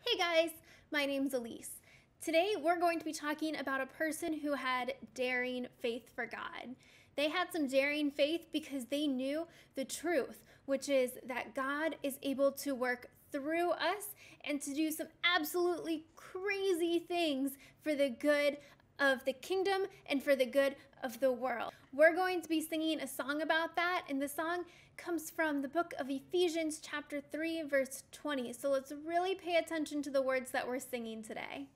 Hey guys, my name's Elise. Today we're going to be talking about a person who had daring faith for God. They had some daring faith because they knew the truth, which is that God is able to work through us and to do some absolutely crazy things for the good of the kingdom and for the good of the world. We're going to be singing a song about that, and the song comes from the book of Ephesians chapter 3 verse 20. So let's really pay attention to the words that we're singing today.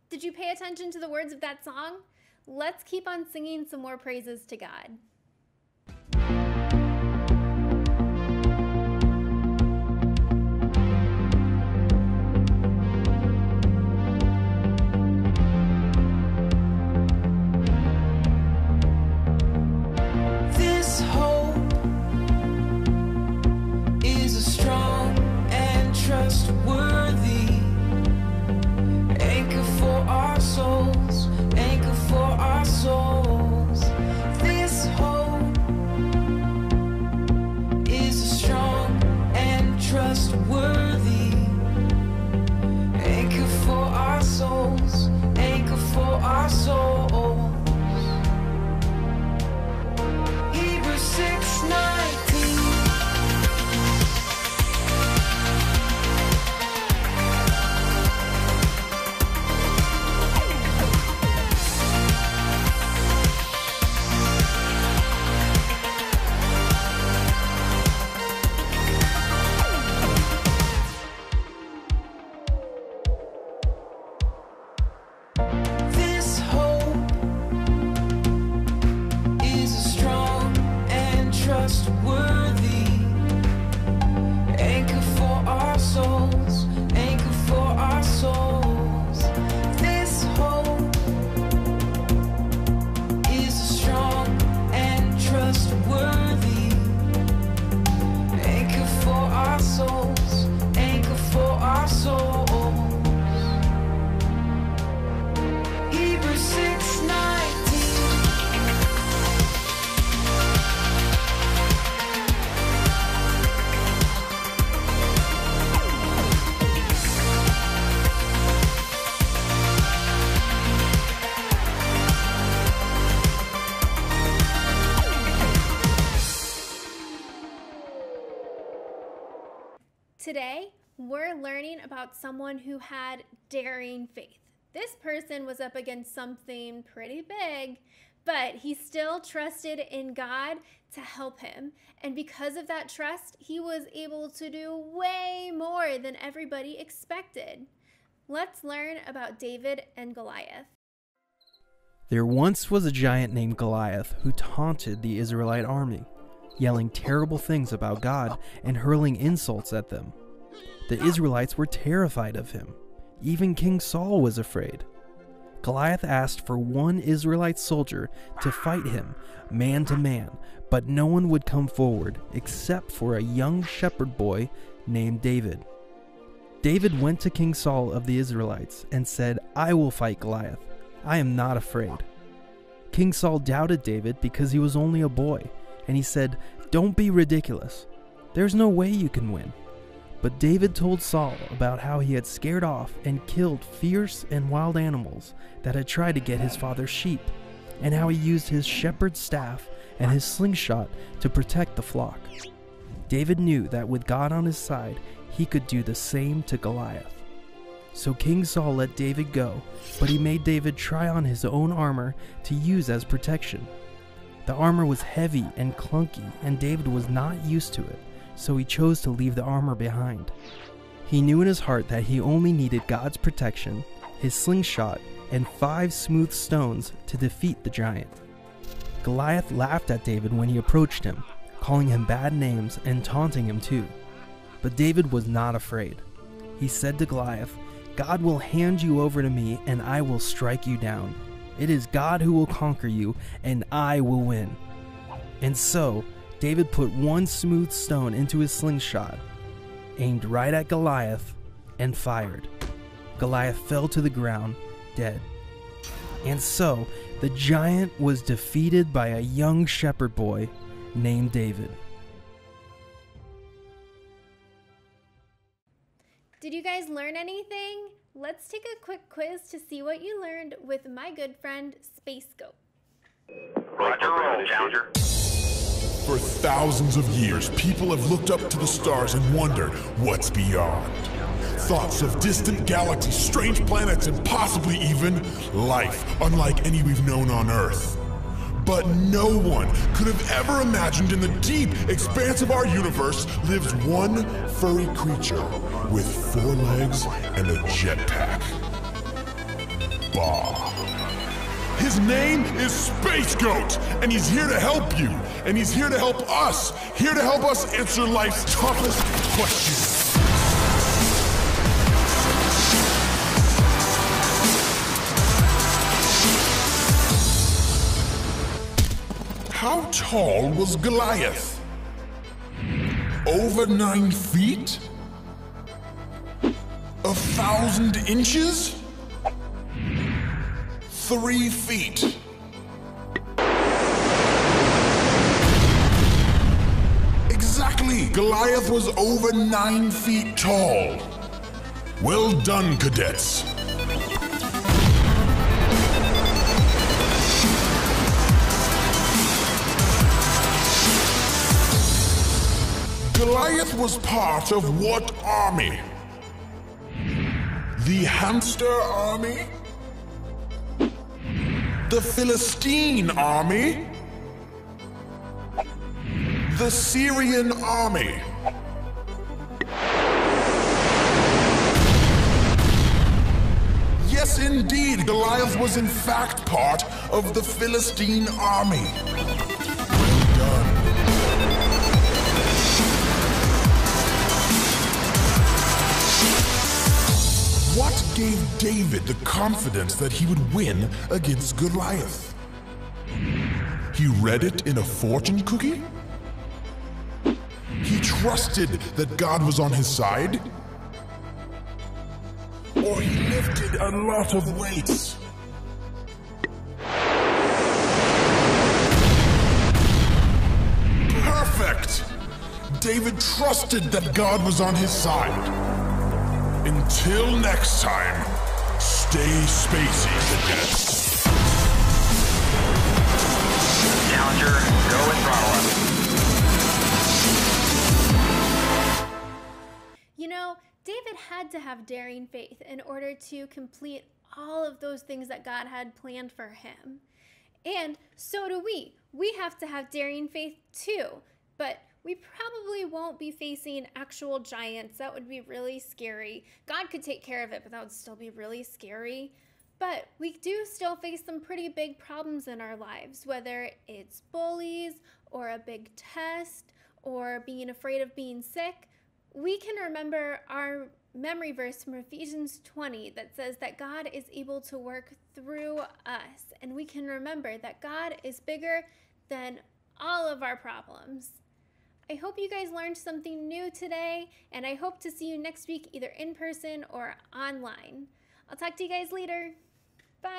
Did you pay attention to the words of that song? Let's keep on singing some more praises to God. This hope is a strong and trustworthy anchor for our souls, anchor for our souls. This hope is a strong and trustworthy anchor for our souls, anchor for our souls. Hebrews 6:19. This hope is a strong and trustworthy anchor for our souls, anchor for our souls. This hope is a strong and trustworthy anchor for our souls, anchor for our souls. Hebrews 6:19. Today, we're learning about someone who had daring faith. This person was up against something pretty big, but he still trusted in God to help him. And because of that trust, he was able to do way more than everybody expected. Let's learn about David and Goliath. There once was a giant named Goliath who taunted the Israelite army, yelling terrible things about God and hurling insults at them. The Israelites were terrified of him. Even King Saul was afraid. Goliath asked for one Israelite soldier to fight him, man to man, but no one would come forward except for a young shepherd boy named David. David went to King Saul of the Israelites and said, "I will fight Goliath. I am not afraid." King Saul doubted David because he was only a boy, and he said, "Don't be ridiculous. There's no way you can win." But David told Saul about how he had scared off and killed fierce and wild animals that had tried to get his father's sheep. and how he used his shepherd's staff and his slingshot to protect the flock. David knew that with God on his side, he could do the same to Goliath. So King Saul let David go, but he made David try on his own armor to use as protection. The armor was heavy and clunky, and David was not used to it, so he chose to leave the armor behind. He knew in his heart that he only needed God's protection, his slingshot, and 5 smooth stones to defeat the giant. Goliath laughed at David when he approached him, calling him bad names and taunting him too. But David was not afraid. He said to Goliath, "God will hand you over to me, and I will strike you down. It is God who will conquer you, and I will win." And so, David put 1 smooth stone into his slingshot, aimed right at Goliath, and fired. Goliath fell to the ground, dead. And so, the giant was defeated by a young shepherd boy named David. Did you guys learn anything? Let's take a quick quiz to see what you learned with my good friend Space Scope. Roger, roll, Challenger. For thousands of years, people have looked up to the stars and wondered what's beyond. Thoughts of distant galaxies, strange planets, and possibly even life unlike any we've known on Earth. But no one could have ever imagined in the deep expanse of our universe lives one furry creature with 4 legs and a jetpack. Bah. His name is Space Goat, and he's here to help you, and he's here to help us, here to help us answer life's toughest questions. How tall was Goliath? Over 9 feet? 1,000 inches? 3 feet? Exactly! Goliath was over 9 feet tall. Well done, cadets. Goliath was part of what army? The hamster army? The Philistine army? The Syrian army? Yes, indeed, Goliath was in fact part of the Philistine army. Well done. What gave David the confidence that he would win against Goliath? He read it in a fortune cookie? He trusted that God was on his side? Or he lifted a lot of weights? Perfect! David trusted that God was on his side. Until next time, stay spacey, cadets. Challenger, go with throttle up. You know, David had to have daring faith in order to complete all of those things that God had planned for him. And so do we. We have to have daring faith too. But we probably won't be facing actual giants. That would be really scary. God could take care of it, but that would still be really scary. But we do still face some pretty big problems in our lives, whether it's bullies or a big test or being afraid of being sick. We can remember our memory verse from Ephesians 20 that says that God is able to work through us. And we can remember that God is bigger than all of our problems. I hope you guys learned something new today, and I hope to see you next week either in person or online. I'll talk to you guys later. Bye.